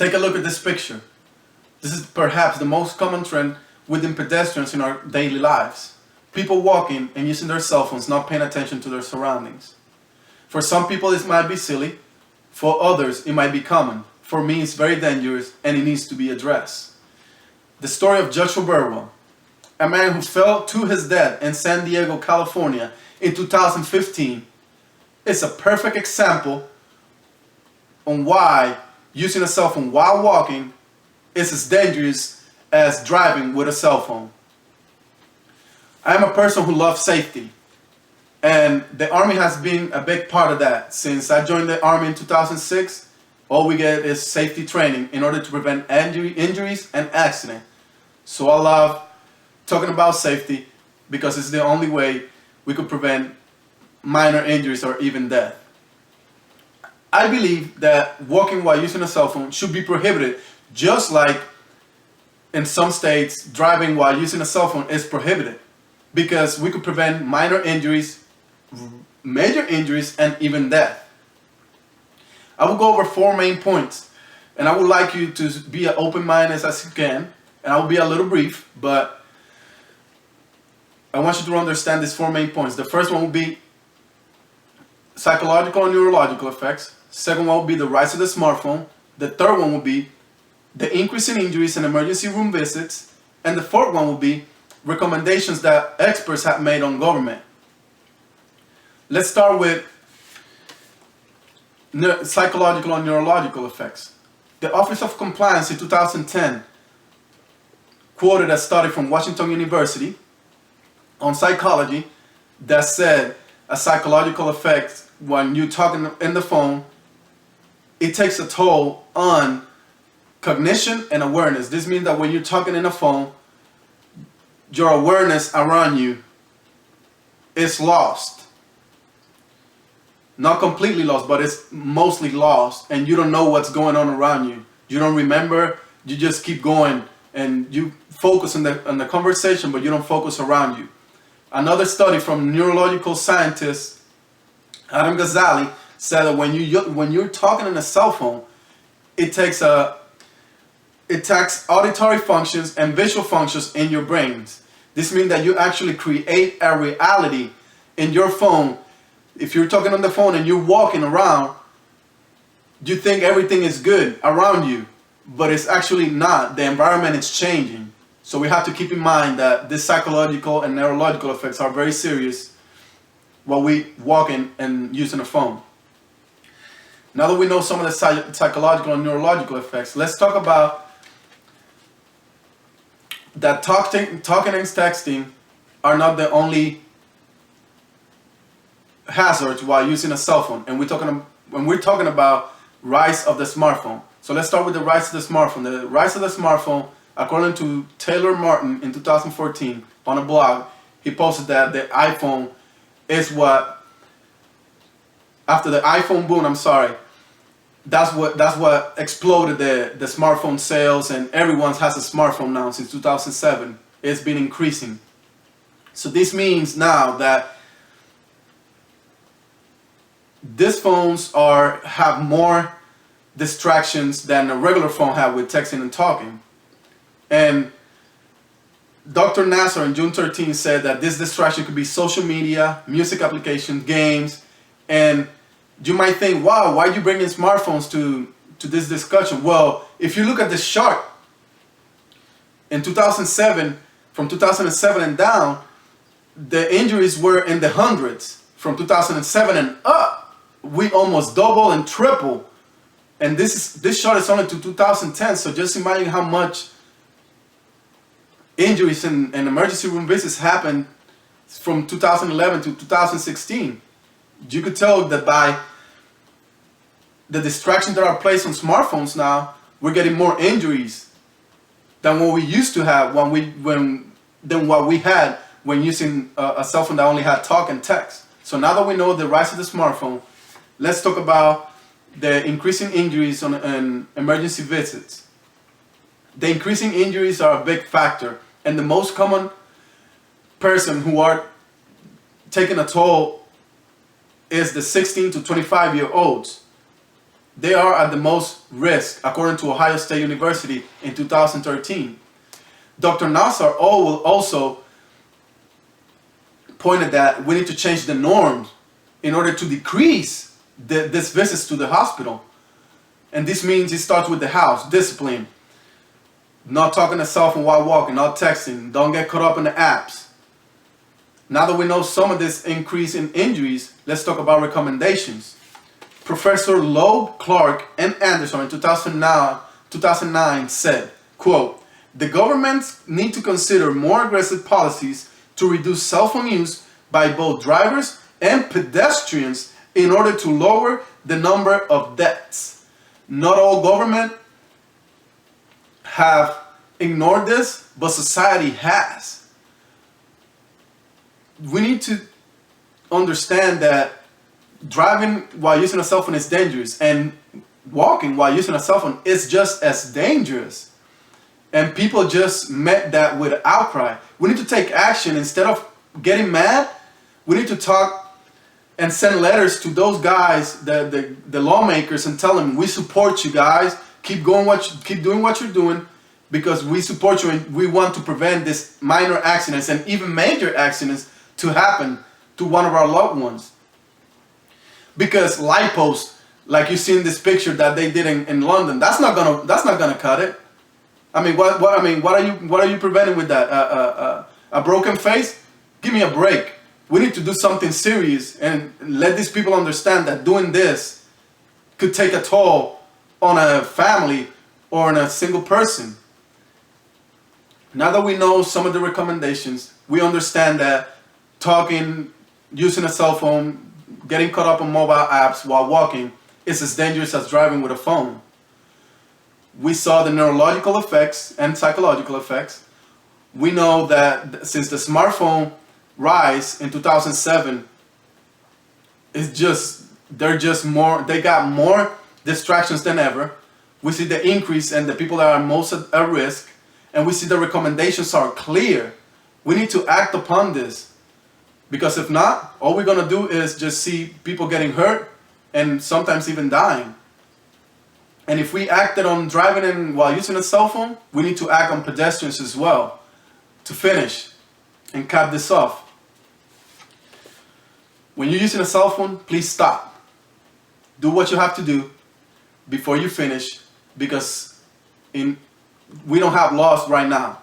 Take a look at this picture. This is perhaps the most common trend within pedestrians in our daily lives. People walking and using their cell phones, not paying attention to their surroundings. For some people this might be silly, for others it might be common. For me it's very dangerous and it needs to be addressed. The story of Joshua Burwell, a man who fell to his death in San Diego, California in 2015, is a perfect example on why using a cell phone while walking is as dangerous as driving with a cell phone. I am a person who loves safety, and the Army has been a big part of that. Since I joined the Army in 2006, all we get is safety training in order to prevent injuries and accidents. So I love talking about safety because it's the only way we could prevent minor injuries or even death. I believe that walking while using a cell phone should be prohibited, just like in some states driving while using a cell phone is prohibited, because we could prevent minor injuries, major injuries, and even death. I will go over 4 main points, and I would like you to be as open-minded as you can, and I will be a little brief, but I want you to understand these 4 main points. The first one will be psychological and neurological effects. Second one will be the rise of the smartphone. The third one will be the increase in injuries and emergency room visits. And the fourth one will be recommendations that experts have made on government. Let's start with psychological and neurological effects. The Office of Compliance in 2010 quoted a study from Washington University on psychology that said a psychological effect when you're talking in the phone, it takes a toll on cognition and awareness. This means that when you're talking in a phone, your awareness around you is lost. Not completely lost, but it's mostly lost, and you don't know what's going on around you. You don't remember, you just keep going, and you focus on the conversation, but you don't focus around you. Another study from neurological scientist Adam Gazzali said that when you're talking on a cell phone, it takes auditory functions and visual functions in your brains. This means that you actually create a reality in your phone. If you're talking on the phone and you're walking around, you think everything is good around you, but it's actually not. The environment is changing. So we have to keep in mind that these psychological and neurological effects are very serious while we walking and using a phone. Now that we know some of the psychological and neurological effects, let's talk about that talking and texting are not the only hazards while using a cell phone. And when we're talking about rise of the smartphone. So let's start with the rise of the smartphone. The rise of the smartphone, according to Taylor Martin in 2014 on a blog, he posted that the iPhone is what, after the iPhone boom, that's what exploded the smartphone sales, and everyone has a smartphone now since 2007. It's been increasing. So this means now that these phones have more distractions than a regular phone had with texting and talking. And Dr. Nasser on June 13 said that this distraction could be social media, music applications, games, and you might think, wow, why are you bringing smartphones to this discussion? Well, if you look at this chart, in 2007, from 2007 and down, the injuries were in the hundreds. From 2007 and up, we almost double and triple. And this chart is only to 2010, so just imagine how much injuries and emergency room visits happened from 2011 to 2016. You could tell that by the distractions that are placed on smartphones now, we're getting more injuries than what we used to have than what we had when using a cell phone that only had talk and text. So now that we know the rise of the smartphone, let's talk about the increasing injuries on emergency visits. The increasing injuries are a big factor, and the most common person who are taking a toll is the 16 to 25-year-olds. they are at the most risk, according to Ohio State University in 2013. Dr. Nassar also pointed that we need to change the norms in order to decrease this visits to the hospital. And this means it starts with the house, discipline, not talking to cell phone while walking, not texting, don't get caught up in the apps. Now that we know some of this increase in injuries, let's talk about recommendations. Professor Loeb, Clark, and Anderson in 2009 said, quote, "The governments need to consider more aggressive policies to reduce cell phone use by both drivers and pedestrians in order to lower the number of deaths." Not all government have ignored this, but society has. We need to understand that driving while using a cell phone is dangerous, and walking while using a cell phone is just as dangerous. And people just met that with outcry. We need to take action. Instead of getting mad, we need to talk and send letters to those guys, the lawmakers, and tell them, we support you guys. Keep doing what you're doing, because we support you and we want to prevent this minor accidents and even major accidents to happen to one of our loved ones. Because light posts, like you see in this picture that they did in London, that's not gonna cut it. I mean, what are you preventing with that? A broken face? Give me a break. We need to do something serious and let these people understand that doing this could take a toll on a family or on a single person. Now that we know some of the recommendations, we understand that talking, using a cell phone, getting caught up on mobile apps while walking is as dangerous as driving with a phone. We saw the neurological effects and psychological effects. We know that since the smartphone rise in 2007, they got more distractions than ever. We see the increase in the people that are most at risk, and we see the recommendations are clear. We need to act upon this, because if not, all we're gonna do is just see people getting hurt and sometimes even dying. And if we acted on driving and while using a cell phone, we need to act on pedestrians as well. To finish and cap this off, when you're using a cell phone, please stop. Do what you have to do before you finish, because we don't have laws right now.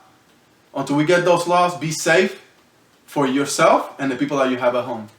Until we get those laws, be safe for yourself and the people that you have at home.